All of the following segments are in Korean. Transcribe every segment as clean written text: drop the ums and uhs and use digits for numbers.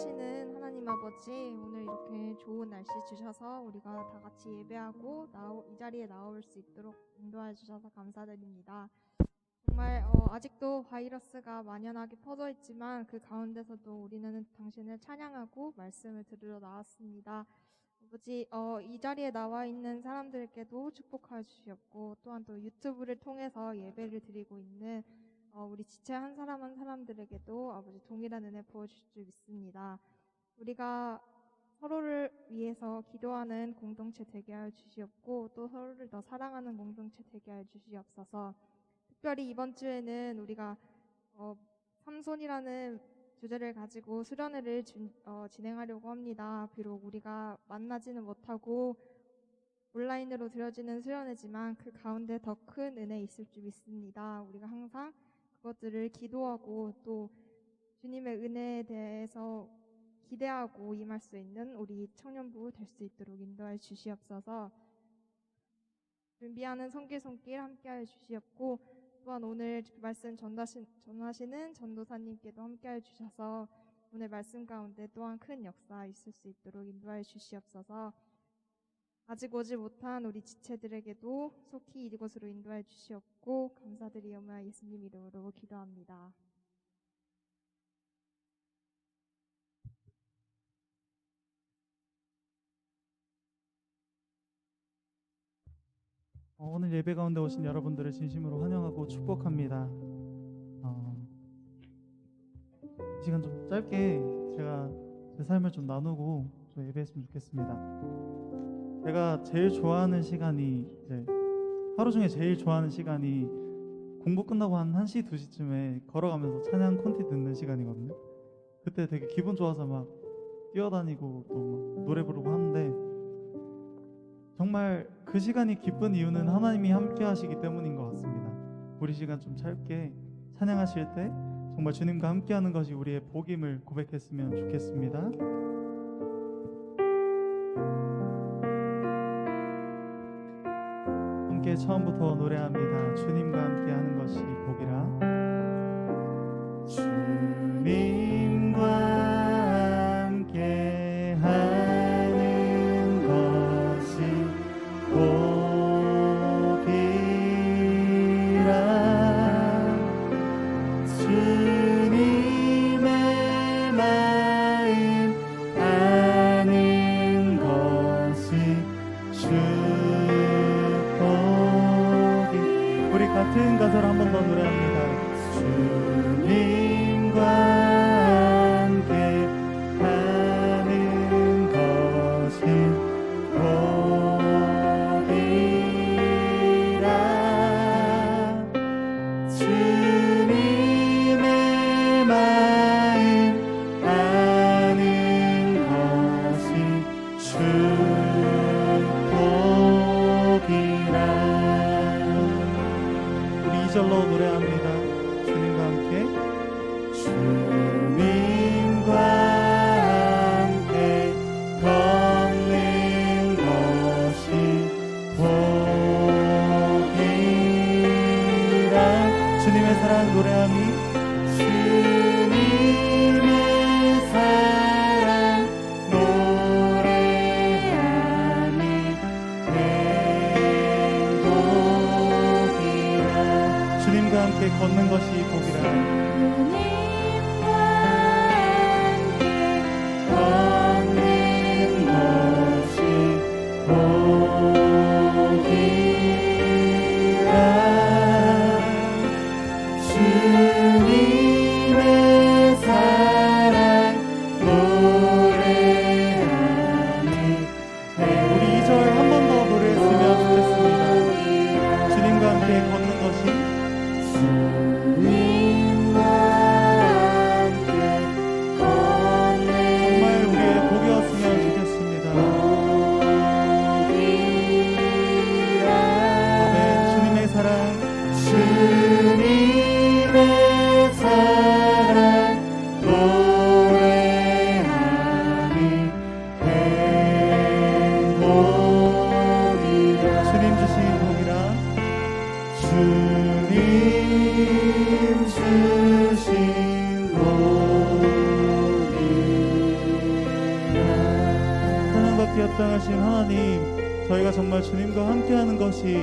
사랑하시는 하나님 아버지, 오늘 이렇게 좋은 날씨 주셔서 우리가 다 같이 예배하고 이 자리에 나올 수 있도록 인도해 주셔서 감사드립니다. 정말 아직도 바이러스가 만연하게 퍼져 있지만 그 가운데서도 우리는 당신을 찬양하고 말씀을 들으러 나왔습니다. 아버지, 이 자리에 나와 있는 사람들께도 축복하여 주시옵고, 또한 또 유튜브를 통해서 예배를 드리고 있는 우리 지체 한 사람 한 사람들에게도 아버지 동일한 은혜 부어주실 줄 믿습니다. 우리가 서로를 위해서 기도하는 공동체 되게 하여 주시옵고, 또 서로를 더 사랑하는 공동체 되게 하여 주시옵소서. 특별히 이번 주에는 우리가 삼손이라는 주제를 가지고 수련회를 진행하려고 합니다. 비록 우리가 만나지는 못하고 온라인으로 드려지는 수련회지만 그 가운데 더 큰 은혜 있을 줄 믿습니다. 우리가 항상 그것들을 기도하고 또 주님의 은혜에 대해서 기대하고 임할 수 있는 우리 청년부 될 수 있도록 인도해 주시옵소서. 준비하는 성길 손길 함께하여 주시옵고, 또한 오늘 말씀 전하시는 전도사님께도 함께하여 주셔서 오늘 말씀 가운데 또한 큰 역사 있을 수 있도록 인도하여 주시옵소서. 아직 오지 못한 우리 지체들에게도 속히 이곳으로 인도해 주시옵고 감사드리오며 예수님 이름으로 기도합니다. 오늘 예배 가운데 오신 여러분들을 진심으로 환영하고 축복합니다. 이 시간 좀 짧게 제가 제 삶을 좀 나누고 좀 예배했으면 좋겠습니다. 제가 제일 좋아하는 시간이 하루 중에 제일 좋아하는 시간이 공부 끝나고 한 1시, 2시쯤에 걸어가면서 찬양 콘티 듣는 시간이거든요. 그때 되게 기분 좋아서 막 뛰어다니고 또 막 노래 부르고 하는데, 정말 그 시간이 기쁜 이유는 하나님이 함께 하시기 때문인 것 같습니다. 우리 시간 좀 짧게 찬양하실 때 정말 주님과 함께 하는 것이 우리의 복임을 고백했으면 좋겠습니다. 함께 처음부터 노래합니다. 주님과 함께 하는 것이 복이라. 주님과 함께 하는 것이 복이라. 주님의 마음 아는 것이 우리 같은 가사를 한 번 더 노래합니다. 주님과 함께 하는 것이 복이라. 주님의 마음 아는 것이 축복이라. 2절로 노래합니다. 주님과 함께. 주님과 함께 걷는 것이 복이라. 주님의 사랑 노래하니. 주님의 사랑 노래하니 주님과 함께 걷는 것이 복이라. 주님과 함께 걷는 것이 복이라. 주님의 사랑 노래하니. 우리 2절 한 번 더 노래했으면 좋겠습니다. 주님과 함께 걷는 것이 주님과 전능하신 하나님, 저희가 정말 주님과 함께하는 것이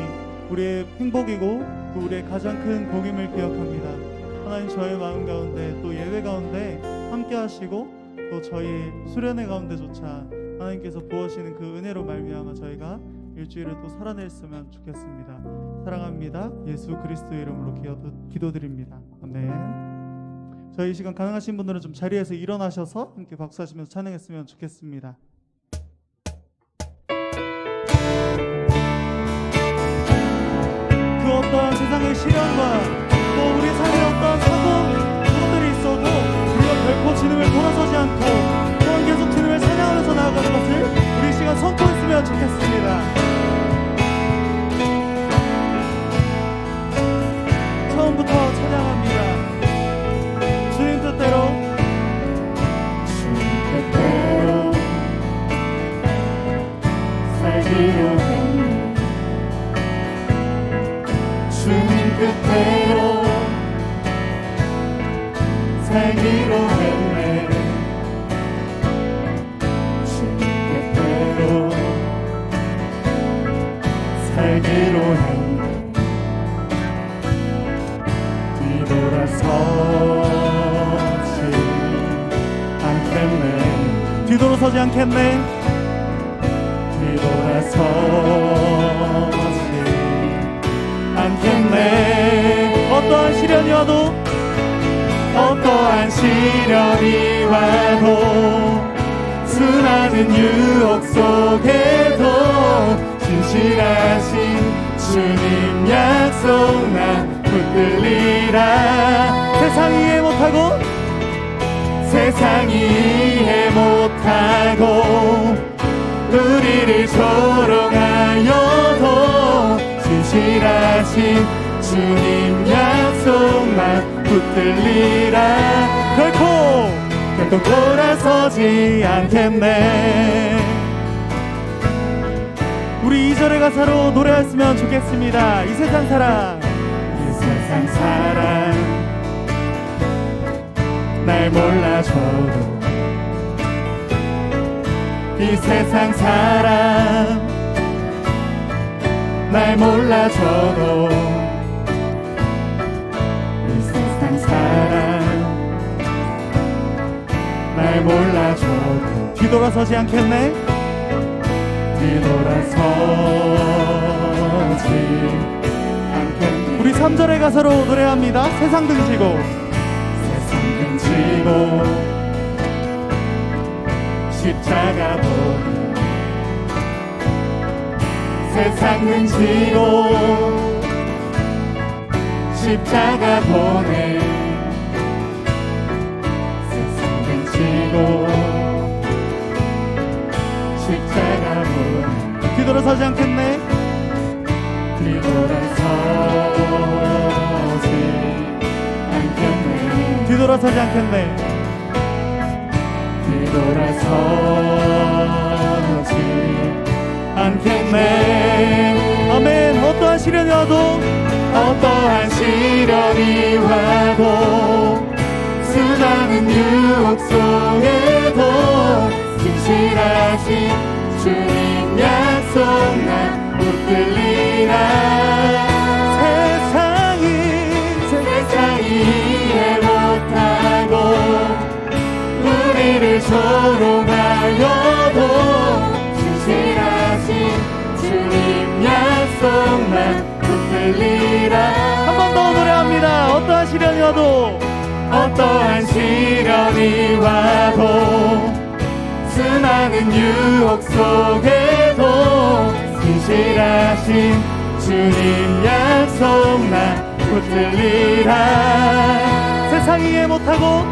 우리의 행복이고 또 우리의 가장 큰 복임을 기억합니다. 하나님, 저의 마음 가운데 또 예배 가운데 함께하시고 또 저희 수련회 가운데조차 하나님께서 부어시는 그 은혜로 말미암아 저희가 일주일을 또 살아냈으면 좋겠습니다. 사랑합니다. 예수 그리스도의 이름으로 기도드립니다. 아멘. 저희 이 시간 가능하신 분들은 좀 자리에서 일어나셔서 함께 박수하시면서 찬양했으면 좋겠습니다. 그 어떠한 세상의 시련과 또 우리 삶에 어떠한 사고들이 있어도 우리가 결코 주님을 돌아서지 않고 또한 계속 주님을 찬양하면서 나아가는 것을 우리 이 시간 선포했으면 좋겠습니다. 처음부터 찬양합니다. 주님 뜻대로, 주님 뜻대로 살기로 했네. 주님 뜻대로 살기로 했네. 주님 뜻대로 살기로 했네. 뒤돌아서지 않겠네. 뒤돌아서지 않겠네. 어떠한 시련이 와도 어떠한 시련이 와도 수많은 유혹 속에도 진실하신 주님 약속 난 붙들리라. 세상이 이해 못하고 세상이 이해 못하고 우리를 조롱하여도 진실하신 주님 약속만 붙들리라. 결코 돌아서지 않겠네. 우리 2절의 가사로 노래했으면 좋겠습니다. 이 세상 사랑, 이 세상 사랑 날 몰라줘도 이 세상 사랑 날 몰라줘도 이 세상 사랑 날 몰라줘도 뒤돌아서지 않겠네. 뒤돌아서지 않겠네. 우리 3절의 가사로 노래합니다. 세상 등지고 지고 십자가 보내 세상은 지고 십자가 보내 세상은 지고 십자가 보내 뒤돌아서지 않겠네. 뒤돌아서지 않겠네. 뒤돌아서지 않겠네. 아멘. 어떠한 시련이 와도 어떠한 시련이 와도 수많은 유혹 속에도 진실하신 주님 약속 난 붙들리라. 세상이 이해 못하고 우리를 조롱하여도 진실하신 주님 약속만 붙들리라. 한 번 더 노래합니다. 어떠한 시련이 와도 어떠한 시련이 와도 수많은 유혹 속에도 진실하신 주님 약속 난 붙들리라. 세상이 이해 못하고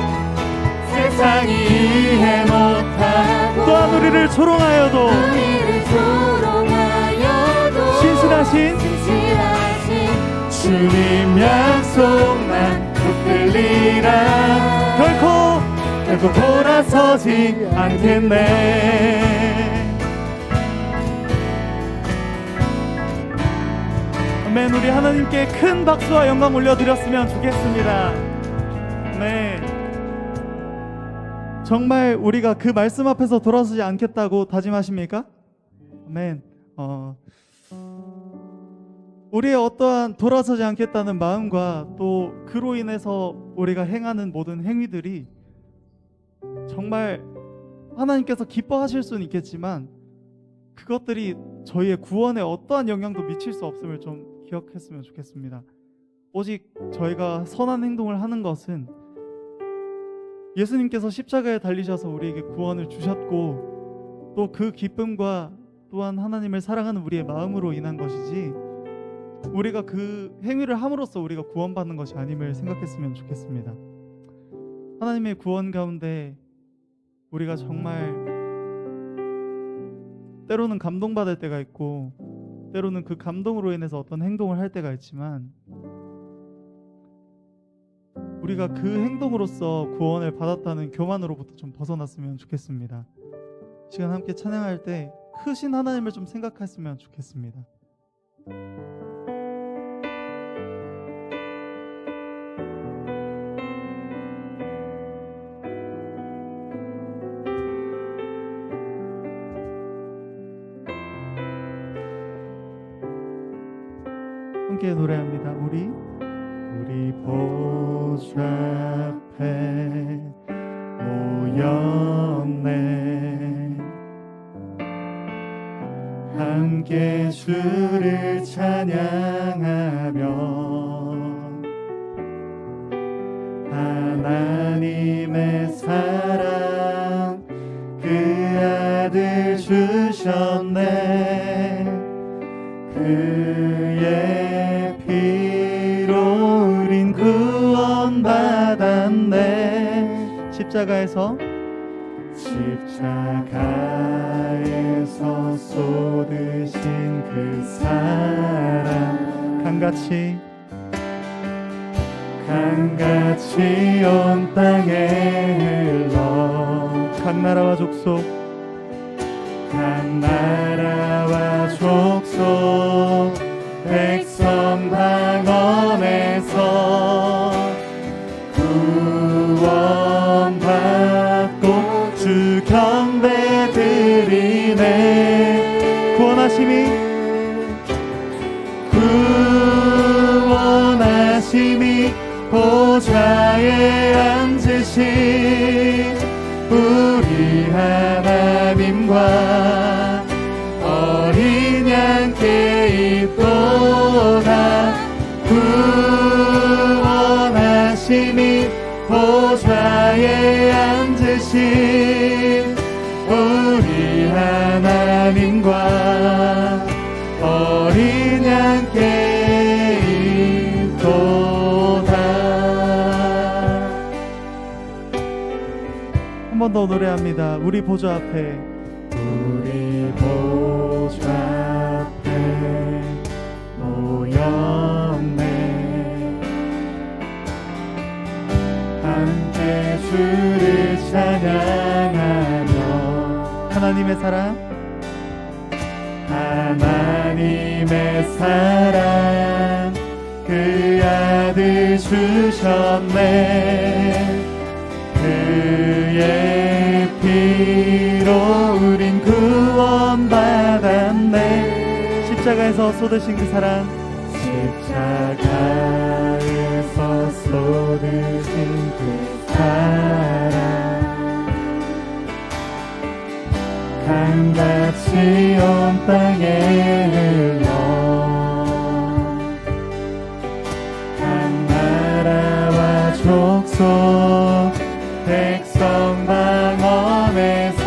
세상이 이해 못하고 또한 우리를 조롱하여도 신실하신 주님 약속 난 붙들리라. 결코 돌아서지 않겠네. 아멘. 우리 하나님께 큰 박수와 영광 올려드렸으면 좋겠습니다. 네, 정말 우리가 그 말씀 앞에서 돌아서지 않겠다고 다짐하십니까? 아멘. 우리의 어떠한 돌아서지 않겠다는 마음과 또 그로 인해서 우리가 행하는 모든 행위들이 정말 하나님께서 기뻐하실 수는 있겠지만 그것들이 저희의 구원에 어떠한 영향도 미칠 수 없음을 좀 기억했으면 좋겠습니다. 오직 저희가 선한 행동을 하는 것은 예수님께서 십자가에 달리셔서 우리에게 구원을 주셨고 또 그 기쁨과 또한 하나님을 사랑하는 우리의 마음으로 인한 것이지 우리가 그 행위를 함으로써 우리가 구원받는 것이 아님을 생각했으면 좋겠습니다. 하나님의 구원 가운데 우리가 정말 때로는 감동받을 때가 있고 때로는 그 감동으로 인해서 어떤 행동을 할 때가 있지만 우리가 그 행동으로써 구원을 받았다는 교만으로부터 좀 벗어났으면 좋겠습니다. 시간 함께 찬양할 때 크신 하나님을 좀 생각했으면 좋겠습니다. 함께 노래합니다. 우리 보좌 앞에 모였네. 함께 주를 찬양하며 하나님의 사랑 그 아들 주셨네. 그의 피로 우린 구원받았네. 십자가에서 쏟으신 그 사랑 강같이 온 땅에 흘러 각 나라와 족속 백성 방언에서 구원받고 주 경배 드리네. 구원하심이 보좌에 앉으신 우리 하나님과 어린 양께 있도다. 구원하심이 보좌에 앉으신 우리 하나님과 어린 양께 있도다. 한 번 더 노래합니다. 우리 보좌 앞에 우리 보좌 앞에 모였네. 함께 주를 찬양하며 하나님의 사랑 그 아들 주셨네. 그의 피로 우린 구원받았네. 십자가에서 쏟으신 그 사랑 십자가에서 쏟으신 그 사랑 강같이 온 땅에 흘러 각 나라와 족속 백성 방언에서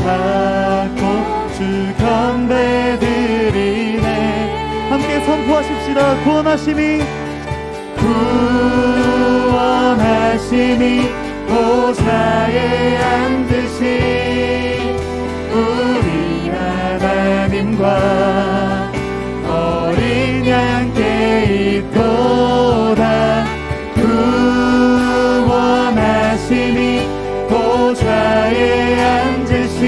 구원받고 주 경배 드리네. 함께 선포하십시다. 구원하심이 보좌에 앉으신 우리 하나님과 어린 양께 있도다. 구원하심이 보좌에 앉으신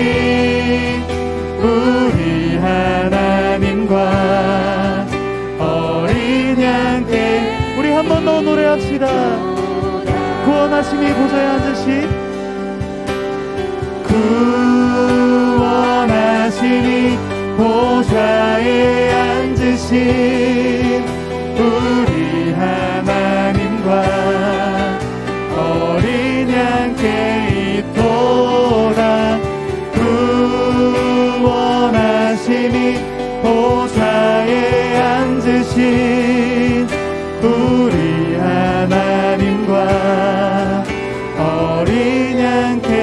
우리 하나님과 어린 양께. 우리 한 번 더 노래합시다. 구원하심이 보좌에 앉으신 구원하시니 보좌에 앉으신 우리 하나님과 어린 양께 있도다. 구원하시니 보좌에 앉으신 우리 하나님과 어린 양께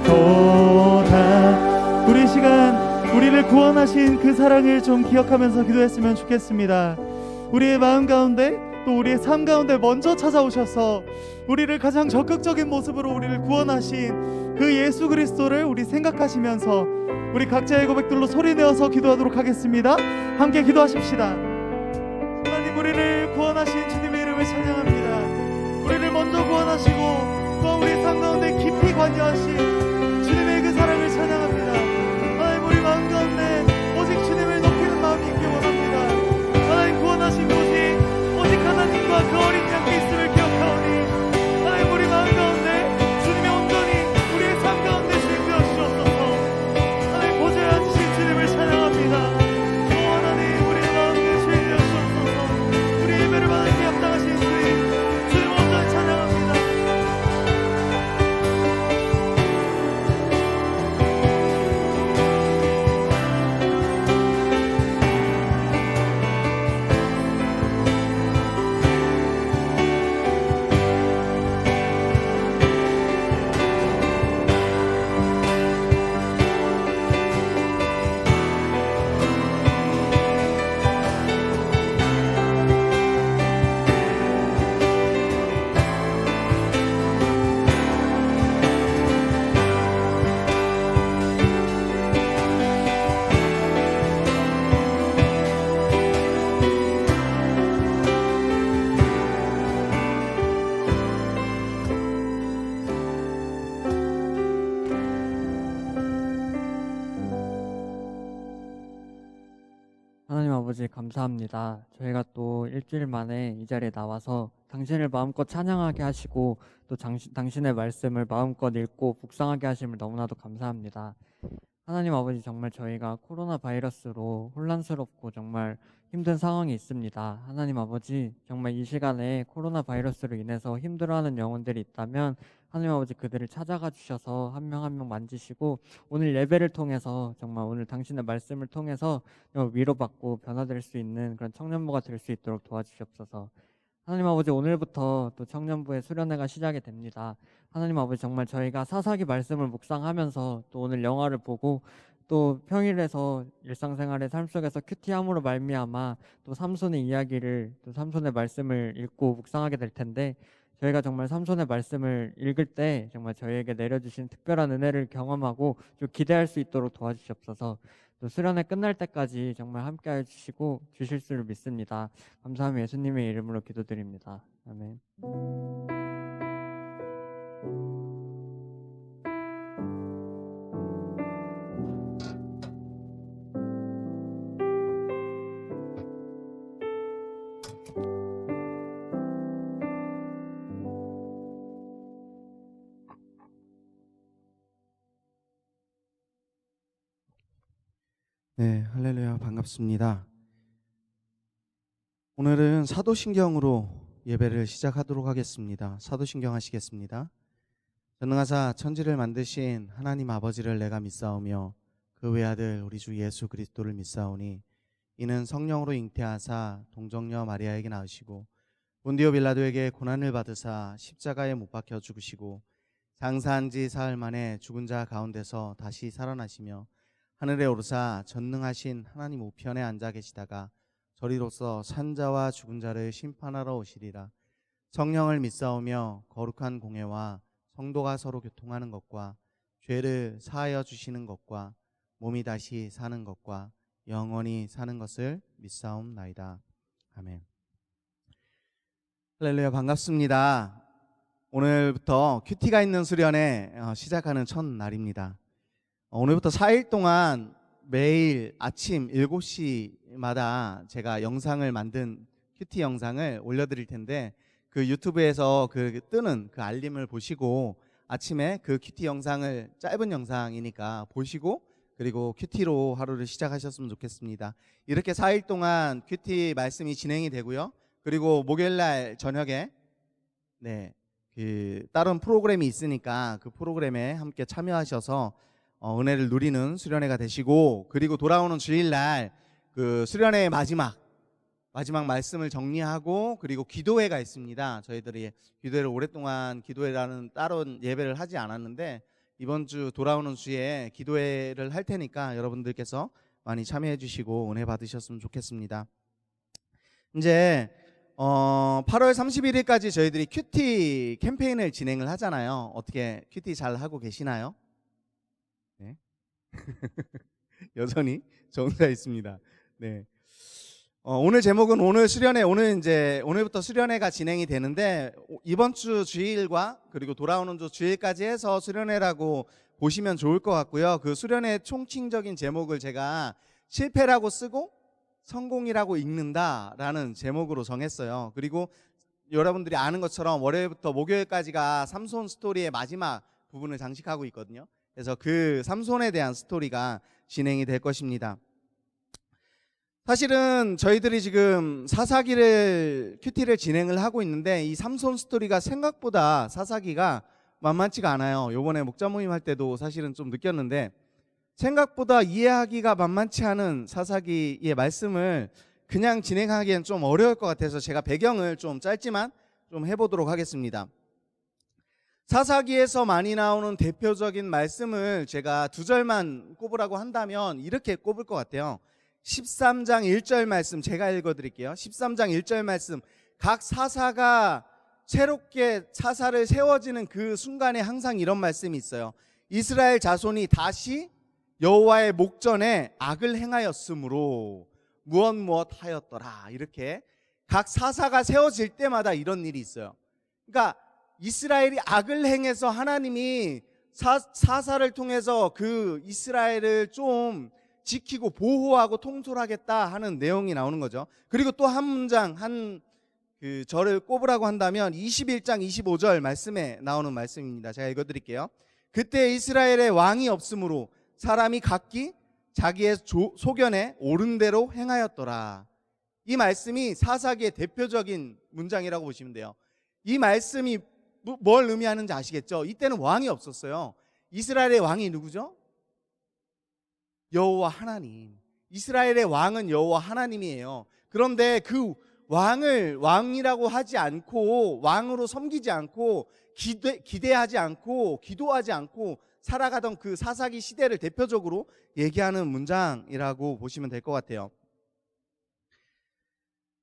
있도다. 우리 시간 우리를 구원하신 그 사랑을 좀 기억하면서 기도했으면 좋겠습니다. 우리의 마음 가운데 또 우리의 삶 가운데 먼저 찾아오셔서 우리를 가장 적극적인 모습으로 우리를 구원하신 그 예수 그리스도를 우리 생각하시면서 우리 각자의 고백들로 소리내어서 기도하도록 하겠습니다. 함께 기도하십시다. 하나님, 우리를 구원하신 주님의 이름을 찬양합니다. 우리를 먼저 구원하시고 또 우리의 삶 가운데 깊이 관여하신 주님의 그 사랑을 찬양합니다. 하나님, 우리 마음 가운데 오직 주님을 높이는 마음이 있길 원합니다. 하나님, 구원하신 곳이 오직 하나님과 그 어린 양께 있음을 기억하오니 하나님, 우리 마음 가운데 주님의 온전히 우리의 삶 가운데 주인 되어 주옵소서. 하나님, 보좌에 앉으신 주님을 찬양합니다. 오 하나님, 우리의 마음에 주인 되어 주옵소서. 우리 예배를 받으시기 합당하신 주님 온전히 찬양합니다. 하나님 아버지 감사합니다. 저희가 또 일주일 만에 이 자리에 나와서 당신을 마음껏 찬양하게 하시고 또 당신의 말씀을 마음껏 읽고 묵상하게 하심을 너무나도 감사합니다. 하나님 아버지, 정말 저희가 코로나 바이러스로 혼란스럽고 정말 힘든 상황이 있습니다. 하나님 아버지, 정말 이 시간에 코로나 바이러스로 인해서 힘들어하는 영혼들이 있다면 하나님 아버지, 그들을 찾아가 주셔서 한 명 한 명 만지시고 오늘 예배를 통해서 정말 오늘 당신의 말씀을 통해서 위로받고 변화될 수 있는 그런 청년부가 될 수 있도록 도와주시옵소서. 하나님 아버지, 오늘부터 또 청년부의 수련회가 시작이 됩니다. 하나님 아버지, 정말 저희가 사사기 말씀을 묵상하면서 또 오늘 영화를 보고 또 평일에서 일상생활의 삶 속에서 큐티함으로 말미암아 또 삼손의 이야기를, 또 삼손의 말씀을 읽고 묵상하게 될 텐데, 저희가 정말 삼손의 말씀을 읽을 때 정말 저희에게 내려주신 특별한 은혜를 경험하고 좀 기대할 수 있도록 도와주시옵소서. 또 수련회 끝날 때까지 정말 함께해 주시고 주실 줄 믿습니다. 감사하며 예수님의 이름으로 기도드립니다. 아멘. 네, 할렐루야, 반갑습니다. 오늘은 사도신경으로 예배를 시작하도록 하겠습니다. 사도신경 하시겠습니다. 전능하사 천지를 만드신 하나님 아버지를 내가 믿사오며 그 외아들 우리 주 예수 그리스도를 믿사오니 이는 성령으로 잉태하사 동정녀 마리아에게 낳으시고 본디오 빌라도에게 고난을 받으사 십자가에 못 박혀 죽으시고 장사한 지 사흘 만에 죽은 자 가운데서 다시 살아나시며 하늘에 오르사 전능하신 하나님 우편에 앉아 계시다가 저리로서 산자와 죽은 자를 심판하러 오시리라. 성령을 믿사오며 거룩한 공회와 성도가 서로 교통하는 것과 죄를 사하여 주시는 것과 몸이 다시 사는 것과 영원히 사는 것을 믿사옵나이다. 아멘. 할렐루야, 반갑습니다. 오늘부터 큐티가 있는 수련회 시작하는 첫날입니다. 오늘부터 4일 동안 매일 아침 7시마다 제가 영상을 만든 큐티 영상을 올려드릴 텐데 그 유튜브에서 그 뜨는 그 알림을 보시고 아침에 그 큐티 영상을 짧은 영상이니까 보시고 그리고 큐티로 하루를 시작하셨으면 좋겠습니다. 이렇게 4일 동안 큐티 말씀이 진행이 되고요. 그리고 목요일날 저녁에 그 다른 프로그램이 있으니까 그 프로그램에 함께 참여하셔서 은혜를 누리는 수련회가 되시고, 그리고 돌아오는 주일날 그 수련회의 마지막 말씀을 정리하고 그리고 기도회가 있습니다. 저희들이 기도회를 오랫동안 기도회라는 다른 예배를 하지 않았는데 이번 주 돌아오는 주에 기도회를 할 테니까 여러분들께서 많이 참여해 주시고 은혜 받으셨으면 좋겠습니다. 이제 8월 31일까지 저희들이 큐티 캠페인을 진행을 하잖아요. 어떻게 큐티 잘 하고 계시나요? 네. 여전히 저 혼자 있습니다. 네. 오늘 제목은 오늘부터 수련회가 진행이 되는데 이번 주 주일과 그리고 돌아오는 주 주일까지 해서 수련회라고 보시면 좋을 것 같고요. 그 수련회 총칭적인 제목을 제가 실패라고 쓰고 성공이라고 읽는다라는 제목으로 정했어요. 그리고 여러분들이 아는 것처럼 월요일부터 목요일까지가 삼손 스토리의 마지막 부분을 장식하고 있거든요. 그래서 그 삼손에 대한 스토리가 진행이 될 것입니다. 사실은 저희들이 지금 큐티를 진행을 하고 있는데 이 삼손 스토리가 생각보다 사사기가 만만치가 않아요. 요번에 목자 모임 할 때도 사실은 좀 느꼈는데 생각보다 이해하기가 만만치 않은 사사기의 말씀을 그냥 진행하기엔 좀 어려울 것 같아서 제가 배경을 좀 짧지만 좀 해보도록 하겠습니다. 사사기에서 많이 나오는 대표적인 말씀을 제가 2절만 꼽으라고 한다면 이렇게 꼽을 것 같아요. 13장 1절 말씀 제가 읽어드릴게요. 13장 1절 말씀, 각 사사가 새롭게 사사를 세워지는 그 순간에 항상 이런 말씀이 있어요. 이스라엘 자손이 다시 여호와의 목전에 악을 행하였으므로 무엇 하였더라. 이렇게 각 사사가 세워질 때마다 이런 일이 있어요. 그러니까 이스라엘이 악을 행해서 하나님이 사사를 통해서 그 이스라엘을 좀 지키고 보호하고 통솔하겠다 하는 내용이 나오는 거죠. 그리고 또 한 문장 그 절을 꼽으라고 한다면 21장 25절 말씀에 나오는 말씀입니다. 제가 읽어드릴게요. 그때 이스라엘의 왕이 없으므로 사람이 각기 자기의 소견에 옳은 대로 행하였더라. 이 말씀이 사사기의 대표적인 문장이라고 보시면 돼요. 이 말씀이 뭘 의미하는지 아시겠죠? 이때는 왕이 없었어요. 이스라엘의 왕이 누구죠? 여호와 하나님. 이스라엘의 왕은 여호와 하나님이에요. 그런데 그 왕을 왕이라고 하지 않고 왕으로 섬기지 않고 기대하지 않고 기도하지 않고 살아가던 그 사사기 시대를 대표적으로 얘기하는 문장이라고 보시면 될 것 같아요.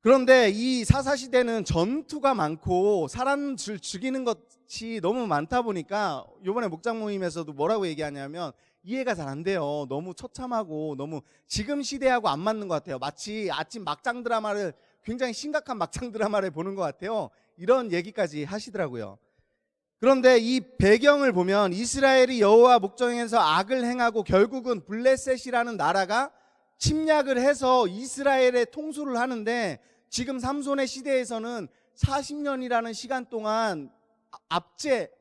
그런데 이 사사시대는 전투가 많고 사람 죽이는 것이 너무 많다 보니까 이번에 목장 모임에서도 뭐라고 얘기하냐면 이해가 잘 안 돼요. 너무 처참하고 너무 지금 시대하고 안 맞는 것 같아요. 마치 아침 막장 드라마를 굉장히 심각한 막장 드라마를 보는 것 같아요. 이런 얘기까지 하시더라고요. 그런데 이 배경을 보면 이스라엘이 여호와 목전에서 악을 행하고 결국은 블레셋이라는 나라가 침략을 해서 이스라엘의 통수를 하는데 지금 삼손의 시대에서는 40년이라는 시간 동안 압제하는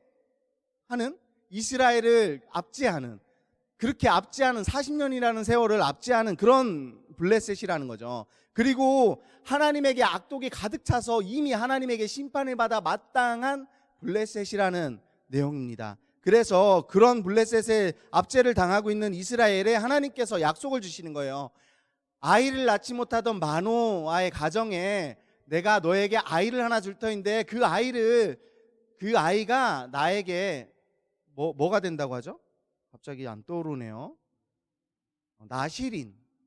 이스라엘을 압제하는 그렇게 압제하는 40년이라는 세월을 압제하는 그런 블레셋이라는 거죠. 그리고 하나님에게 악독이 가득 차서 이미 하나님에게 심판을 받아 마땅한 블레셋이라는 내용입니다. 그래서 그런 블레셋의 압제를 당하고 있는 이스라엘에 하나님께서 약속을 주시는 거예요. 아이를 낳지 못하던 마노아의 가정에 내가 너에게 아이를 하나 줄 터인데 그 아이가 나에게 뭐가 된다고 하죠? 갑자기 안 떠오르네요.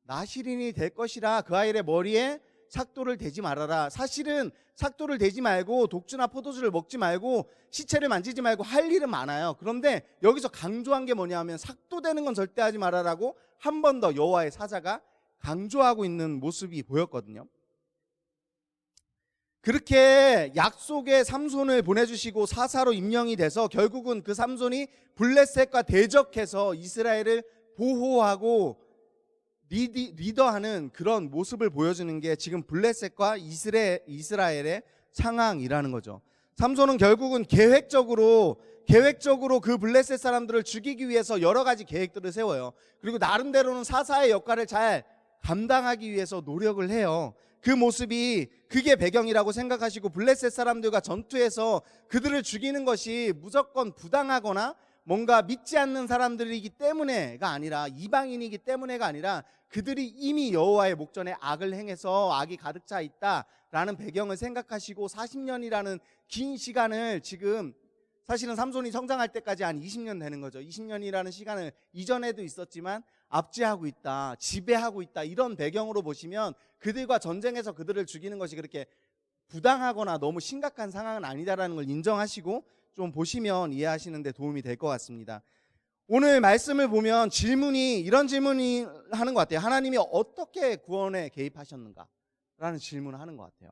나시린이 될 것이라 그 아이의 머리에 삭도를 대지 말아라. 사실은 삭도를 대지 말고 독주나 포도주를 먹지 말고 시체를 만지지 말고 할 일은 많아요. 그런데 여기서 강조한 게 뭐냐면 삭도되는 건 절대 하지 말아라고 한 번 더 여호와의 사자가 강조하고 있는 모습이 보였거든요. 그렇게 약속의 삼손을 보내주시고 사사로 임명이 돼서 결국은 그 삼손이 블레셋과 대적해서 이스라엘을 보호하고 리더하는 그런 모습을 보여주는 게 지금 블레셋과 이스라엘의 상황이라는 거죠. 삼손은 결국은 계획적으로 계획적으로 그 블레셋 사람들을 죽이기 위해서 여러 가지 계획들을 세워요. 그리고 나름대로는 사사의 역할을 잘 감당하기 위해서 노력을 해요. 그 모습이 그게 배경이라고 생각하시고 블레셋 사람들과 전투해서 그들을 죽이는 것이 무조건 부당하거나 뭔가 믿지 않는 사람들이기 때문에가 아니라, 이방인이기 때문에가 아니라 그들이 이미 여호와의 목전에 악을 행해서 악이 가득 차 있다라는 배경을 생각하시고 40년이라는 긴 시간을, 지금 사실은 삼손이 성장할 때까지 한 20년 되는 거죠. 20년이라는 시간을 이전에도 있었지만 압제하고 있다, 지배하고 있다, 이런 배경으로 보시면 그들과 전쟁해서 그들을 죽이는 것이 그렇게 부당하거나 너무 심각한 상황은 아니다라는 걸 인정하시고 좀 보시면 이해하시는 데 도움이 될 것 같습니다. 오늘 말씀을 보면 이런 질문이 하는 것 같아요. 하나님이 어떻게 구원에 개입하셨는가? 라는 질문을 하는 것 같아요.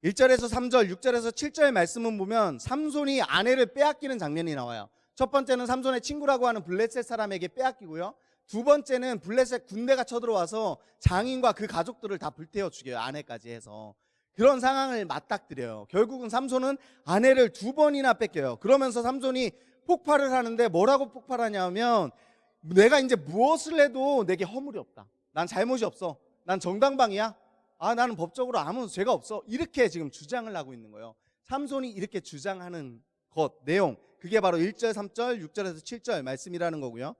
1절에서 3절, 6절에서 7절 말씀은 보면 삼손이 아내를 빼앗기는 장면이 나와요. 첫 번째는 삼손의 친구라고 하는 블레셋 사람에게 빼앗기고요. 두 번째는 블레셋 군대가 쳐들어와서 장인과 그 가족들을 다 불태워 죽여요. 아내까지 해서. 그런 상황을 맞닥뜨려요. 결국은 삼손은 아내를 2번이나 뺏겨요. 그러면서 삼손이 폭발을 하는데 뭐라고 폭발하냐면, 내가 이제 무엇을 해도 내게 허물이 없다. 난 잘못이 없어. 난 정당방위야. 나는 법적으로 아무 죄가 없어. 이렇게 지금 주장을 하고 있는 거예요. 삼손이 이렇게 주장하는 것, 내용, 그게 바로 1절, 3절, 6절에서 7절 말씀이라는 거고요.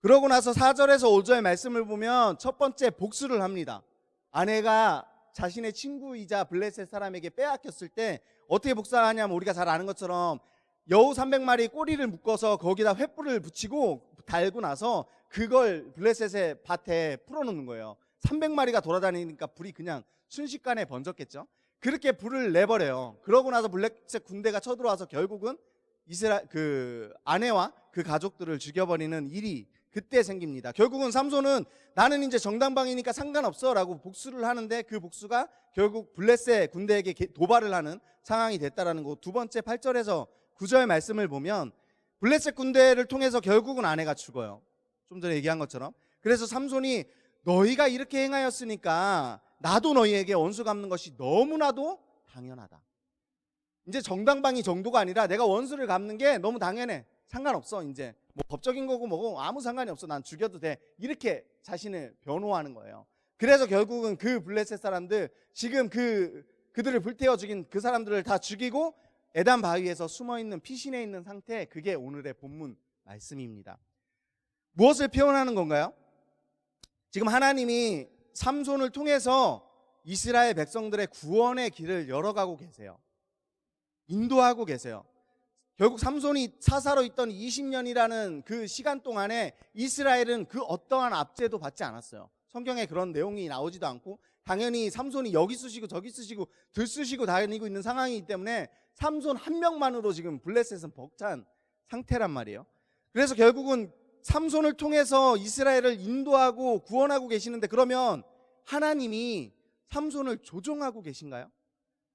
그러고 나서 4절에서 5절 말씀을 보면 첫 번째 복수를 합니다. 아내가 자신의 친구이자 블레셋 사람에게 빼앗겼을 때 어떻게 복수하냐면, 우리가 잘 아는 것처럼 여우 300마리 꼬리를 묶어서 거기다 횃불을 붙이고 달고 나서 그걸 블레셋의 밭에 풀어놓는 거예요. 300마리가 돌아다니니까 불이 그냥 순식간에 번졌겠죠. 그렇게 불을 내버려요. 그러고 나서 블레셋 군대가 쳐들어와서 결국은 그 아내와 그 가족들을 죽여버리는 일이 그때 생깁니다. 결국은 삼손은 나는 이제 정당방위니까 상관없어 라고 복수를 하는데, 그 복수가 결국 블레셋 군대에게 도발을 하는 상황이 됐다라는 거. 두 번째 8절에서 9절 말씀을 보면 블레셋 군대를 통해서 결국은 아내가 죽어요. 좀 전에 얘기한 것처럼. 그래서 삼손이 너희가 이렇게 행하였으니까 나도 너희에게 원수 갚는 것이 너무나도 당연하다. 이제 정당방위 정도가 아니라 내가 원수를 갚는 게 너무 당연해. 상관없어. 이제 뭐 법적인 거고 뭐고 아무 상관이 없어. 난 죽여도 돼. 이렇게 자신을 변호하는 거예요. 그래서 결국은 그 블레셋 사람들, 지금 그들을 불태워 죽인 그 사람들을 다 죽이고 에단 바위에서 숨어있는 피신해 있는 상태, 그게 오늘의 본문 말씀입니다. 무엇을 표현하는 건가요? 지금 하나님이 삼손을 통해서 이스라엘 백성들의 구원의 길을 열어가고 계세요. 인도하고 계세요. 결국 삼손이 사사로 있던 20년이라는 그 시간 동안에 이스라엘은 그 어떠한 압제도 받지 않았어요. 성경에 그런 내용이 나오지도 않고, 당연히 삼손이 여기 쓰시고 저기 쓰시고 들쓰시고 다니고 있는 상황이기 때문에 삼손 한 명만으로 지금 블레셋은 벅찬 상태란 말이에요. 그래서 결국은 삼손을 통해서 이스라엘을 인도하고 구원하고 계시는데, 그러면 하나님이 삼손을 조종하고 계신가요?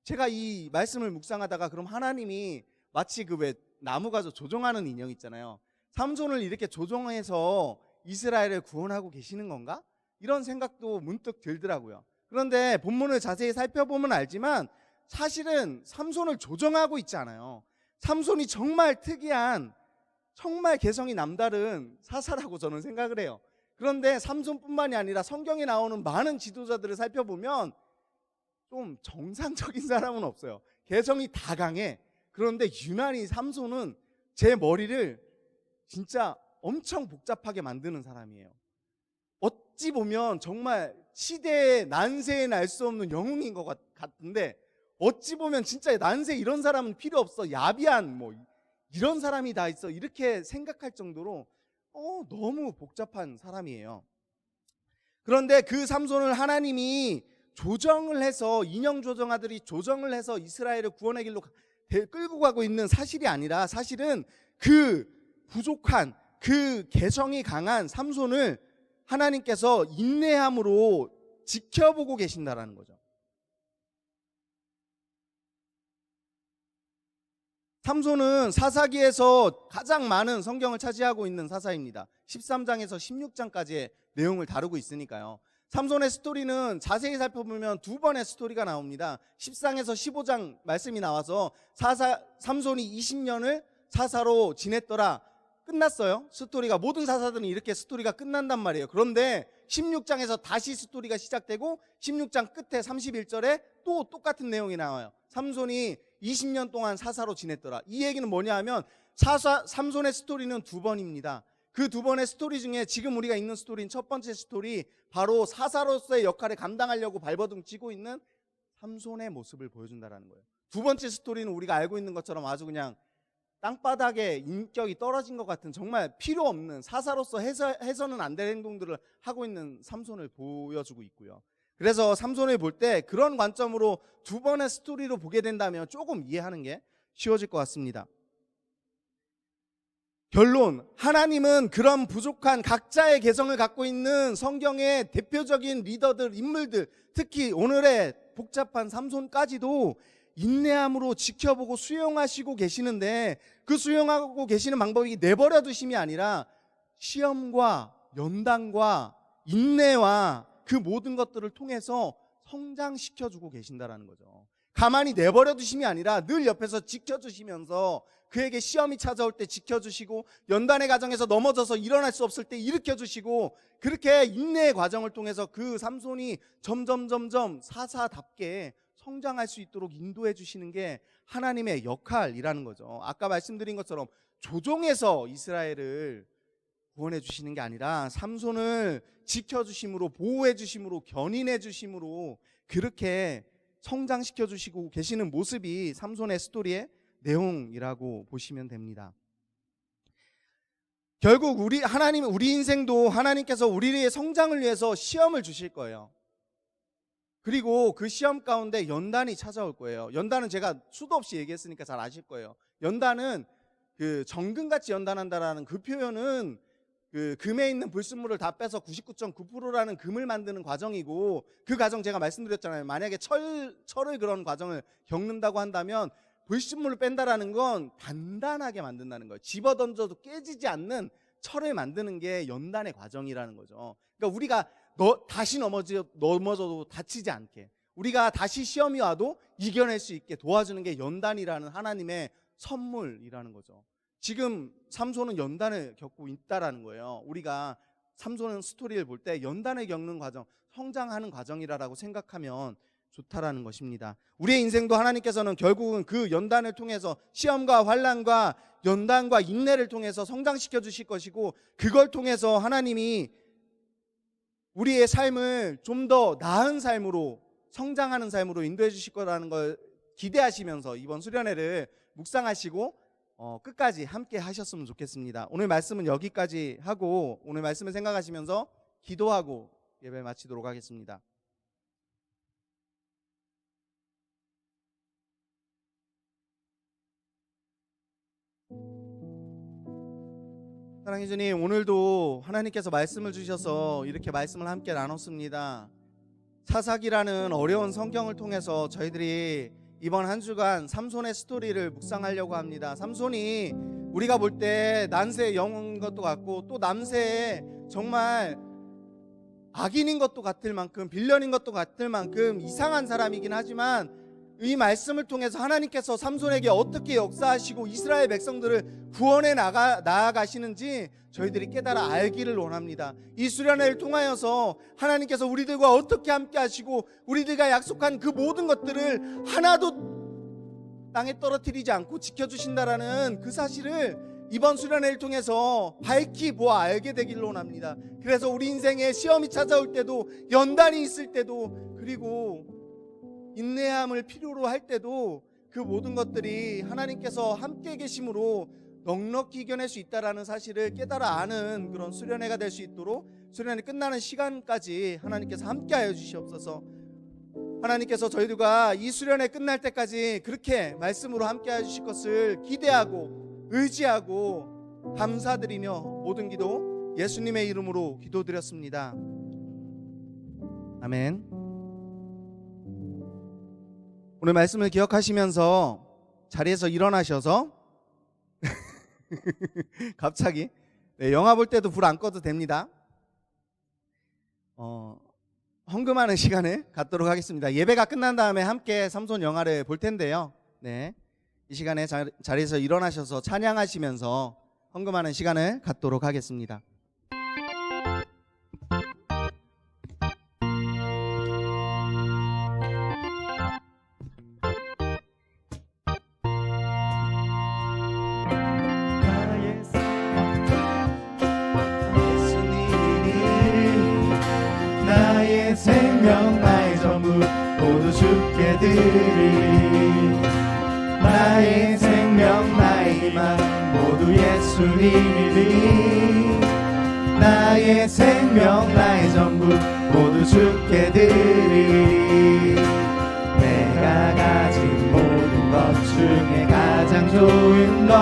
제가 이 말씀을 묵상하다가, 그럼 하나님이 마치 그 왜 나무가서 조종하는 인형 있잖아요. 삼손을 이렇게 조종해서 이스라엘을 구원하고 계시는 건가? 이런 생각도 문득 들더라고요. 그런데 본문을 자세히 살펴보면 알지만 사실은 삼손을 조종하고 있지 않아요. 삼손이 정말 특이한, 정말 개성이 남다른 사사라고 저는 생각을 해요. 그런데 삼손뿐만이 아니라 성경에 나오는 많은 지도자들을 살펴보면 좀 정상적인 사람은 없어요. 개성이 다 강해. 그런데 유난히 삼손은 제 머리를 진짜 엄청 복잡하게 만드는 사람이에요. 어찌 보면 정말 시대의 난세에 날 수 없는 영웅인 것 같은데, 어찌 보면 진짜 난세 이런 사람은 필요 없어, 야비한 뭐 이런 사람이 다 있어, 이렇게 생각할 정도로 너무 복잡한 사람이에요. 그런데 그 삼손을 하나님이 조정을 해서, 인형 조정아들이 조정을 해서 이스라엘을 구원의 길로 끌고 가고 있는 사실이 아니라, 사실은 그 부족한, 그 개성이 강한 삼손을 하나님께서 인내함으로 지켜보고 계신다라는 거죠. 삼손은 사사기에서 가장 많은 성경을 차지하고 있는 사사입니다. 13장에서 16장까지의 내용을 다루고 있으니까요. 삼손의 스토리는 자세히 살펴보면 두 번의 스토리가 나옵니다. 10장에서 15장 말씀이 나와서 삼손이 20년을 사사로 지냈더라. 끝났어요. 스토리가. 모든 사사들은 이렇게 스토리가 끝난단 말이에요. 그런데 16장에서 다시 스토리가 시작되고 16장 끝에 31절에 또 똑같은 내용이 나와요. 삼손이 20년 동안 사사로 지냈더라. 이 얘기는 뭐냐 하면 삼손의 스토리는 두 번입니다. 그 두 번의 스토리 중에 지금 우리가 읽는 스토리인 첫 번째 스토리, 바로 사사로서의 역할을 감당하려고 발버둥 치고 있는 삼손의 모습을 보여준다는 거예요. 두 번째 스토리는 우리가 알고 있는 것처럼 아주 그냥 땅바닥에 인격이 떨어진 것 같은, 정말 필요 없는, 사사로서 해서는 안 될 행동들을 하고 있는 삼손을 보여주고 있고요. 그래서 삼손을 볼 때 그런 관점으로 두 번의 스토리로 보게 된다면 조금 이해하는 게 쉬워질 것 같습니다. 결론, 하나님은 그런 부족한 각자의 개성을 갖고 있는 성경의 대표적인 리더들, 인물들, 특히 오늘의 복잡한 삼손까지도 인내함으로 지켜보고 수용하시고 계시는데, 그 수용하고 계시는 방법이 내버려 두심이 아니라 시험과 연단과 인내와 그 모든 것들을 통해서 성장시켜주고 계신다라는 거죠. 가만히 내버려 두심이 아니라 늘 옆에서 지켜주시면서 그에게 시험이 찾아올 때 지켜주시고, 연단의 과정에서 넘어져서 일어날 수 없을 때 일으켜주시고, 그렇게 인내의 과정을 통해서 그 삼손이 점점 사사답게 성장할 수 있도록 인도해 주시는 게 하나님의 역할이라는 거죠. 아까 말씀드린 것처럼 조종해서 이스라엘을 구원해 주시는 게 아니라 삼손을 지켜주심으로, 보호해 주심으로, 견인해 주심으로 그렇게 성장시켜 주시고 계시는 모습이 삼손의 스토리의 내용이라고 보시면 됩니다. 결국 우리 인생도 하나님께서 우리의 성장을 위해서 시험을 주실 거예요. 그리고 그 시험 가운데 연단이 찾아올 거예요. 연단은 제가 수도 없이 얘기했으니까 잘 아실 거예요. 연단은 그 정금같이 연단한다라는 그 표현은 그 금에 있는 불순물을 다 빼서 99.9%라는 금을 만드는 과정이고, 그 과정 제가 말씀드렸잖아요. 만약에 철을 그런 과정을 겪는다고 한다면 불순물을 뺀다라는 건 단단하게 만든다는 거예요. 집어던져도 깨지지 않는 철을 만드는 게 연단의 과정이라는 거죠. 그러니까 우리가 다시 넘어져도 다치지 않게, 우리가 다시 시험이 와도 이겨낼 수 있게 도와주는 게 연단이라는 하나님의 선물이라는 거죠. 지금 삼손은 연단을 겪고 있다라는 거예요. 우리가 삼손은 스토리를 볼 때 연단을 겪는 과정, 성장하는 과정이라고 생각하면 좋다라는 것입니다. 우리의 인생도 하나님께서는 결국은 그 연단을 통해서, 시험과 환난과 연단과 인내를 통해서 성장시켜 주실 것이고, 그걸 통해서 하나님이 우리의 삶을 좀 더 나은 삶으로, 성장하는 삶으로 인도해 주실 거라는 걸 기대하시면서 이번 수련회를 묵상하시고 끝까지 함께 하셨으면 좋겠습니다. 오늘 말씀은 여기까지 하고, 오늘 말씀을 생각하시면서 기도하고 예배 마치도록 하겠습니다. 사랑해 주님, 오늘도 하나님께서 말씀을 주셔서 이렇게 말씀을 함께 나눴습니다. 사사기라는 어려운 성경을 통해서 저희들이 이번 한 주간 삼손의 스토리를 묵상하려고 합니다. 삼손이 우리가 볼 때 난세의 영웅인 것도 같고, 또 남세의 정말 악인인 것도 같을 만큼, 빌런인 것도 같을 만큼 이상한 사람이긴 하지만, 이 말씀을 통해서 하나님께서 삼손에게 어떻게 역사하시고 이스라엘 백성들을 구원해 나아가시는지 저희들이 깨달아 알기를 원합니다. 이 수련회를 통하여서 하나님께서 우리들과 어떻게 함께 하시고 우리들과 약속한 그 모든 것들을 하나도 땅에 떨어뜨리지 않고 지켜주신다라는 그 사실을 이번 수련회를 통해서 밝히 보아 알게 되기를 원합니다. 그래서 우리 인생에 시험이 찾아올 때도, 연단이 있을 때도, 그리고 인내함을 필요로 할 때도 그 모든 것들이 하나님께서 함께 계심으로 넉넉히 이겨낼 수 있다라는 사실을 깨달아 아는 그런 수련회가 될 수 있도록, 수련회 끝나는 시간까지 하나님께서 함께하여 주시옵소서. 하나님께서 저희들과 이 수련회 끝날 때까지 그렇게 말씀으로 함께하여 주실 것을 기대하고 의지하고 감사드리며 모든 기도 예수님의 이름으로 기도드렸습니다. 아멘. 오늘 말씀을 기억하시면서 자리에서 일어나셔서 갑자기 영화 볼 때도 불 안 꺼도 됩니다. 헌금하는 시간을 갖도록 하겠습니다. 예배가 끝난 다음에 함께 삼손 영화를 볼 텐데요. 네, 이 시간에 자리에서 일어나셔서 찬양하시면서 헌금하는 시간을 갖도록 하겠습니다. 나의 생명 나의 전부 모두 주께 드리리. 나의 생명 나의 희망 모두 예수님이니. 나의 생명 나의 전부 모두 주께 드리리. 내가 가진 모든 것 중에 가장 좋은 것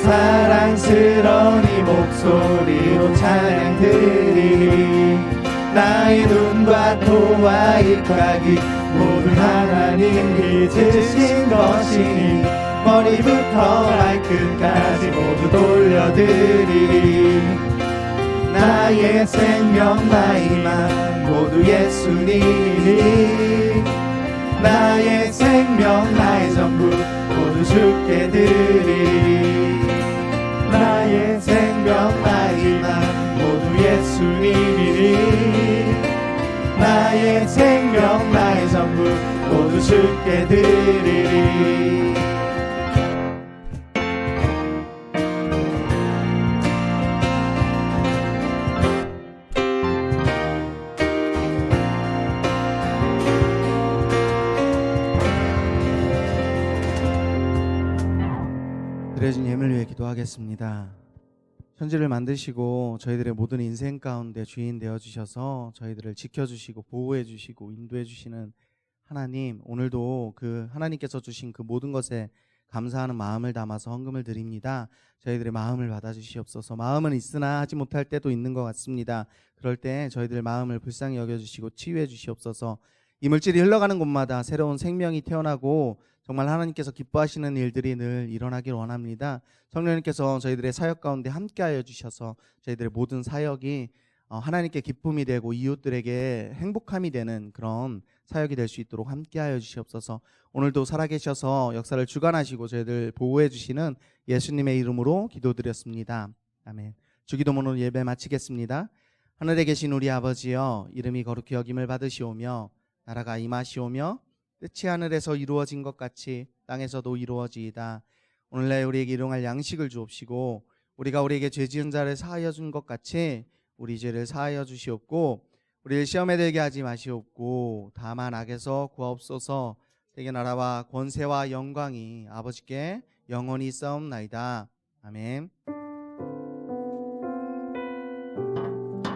사랑스러운 이 목소리로 찬양 드리리. 나의 눈과 코와 입가기 모두 하나님이 지으신 것이니 머리부터 발끝까지 모두 돌려드리리. 나의 생명 나의 희망 모두 예수님이니. 나의 생명 나의 전부 모두 주께 드리리. 나의 생명 나의 희망 모두 예수님이니. 나의 생명 나의 전부 모두 주께 드리리. 드려진 예물 위해 기도하겠습니다. 천지를 만드시고 저희들의 모든 인생 가운데 주인 되어 주셔서 저희들을 지켜주시고 보호해 주시고 인도해 주시는 하나님, 오늘도 그 하나님께서 주신 그 모든 것에 감사하는 마음을 담아서 헌금을 드립니다. 저희들의 마음을 받아주시옵소서. 마음은 있으나 하지 못할 때도 있는 것 같습니다. 그럴 때 저희들 마음을 불쌍히 여겨주시고 치유해 주시옵소서. 이 물질이 흘러가는 곳마다 새로운 생명이 태어나고 정말 하나님께서 기뻐하시는 일들이 늘 일어나길 원합니다. 성령님께서 저희들의 사역 가운데 함께하여 주셔서 저희들의 모든 사역이 하나님께 기쁨이 되고 이웃들에게 행복함이 되는 그런 사역이 될 수 있도록 함께하여 주시옵소서. 오늘도 살아계셔서 역사를 주관하시고 저희들 보호해 주시는 예수님의 이름으로 기도드렸습니다. 아멘. 주기도문으로 예배 마치겠습니다. 하늘에 계신 우리 아버지여, 이름이 거룩히 여김을 받으시오며 나라가 임하시오며 뜻이 하늘에서 이루어진 것 같이 땅에서도 이루어지이다. 오늘날 우리에게 일용할 양식을 주옵시고 우리가 우리에게 죄 지은 자를 사하여 준 것 같이 우리 죄를 사하여 주시옵고 우리를 시험에 들게 하지 마시옵고 다만 악에서 구하옵소서. 대개 나라와 권세와 영광이 아버지께 영원히 있사옵나이다. 아멘.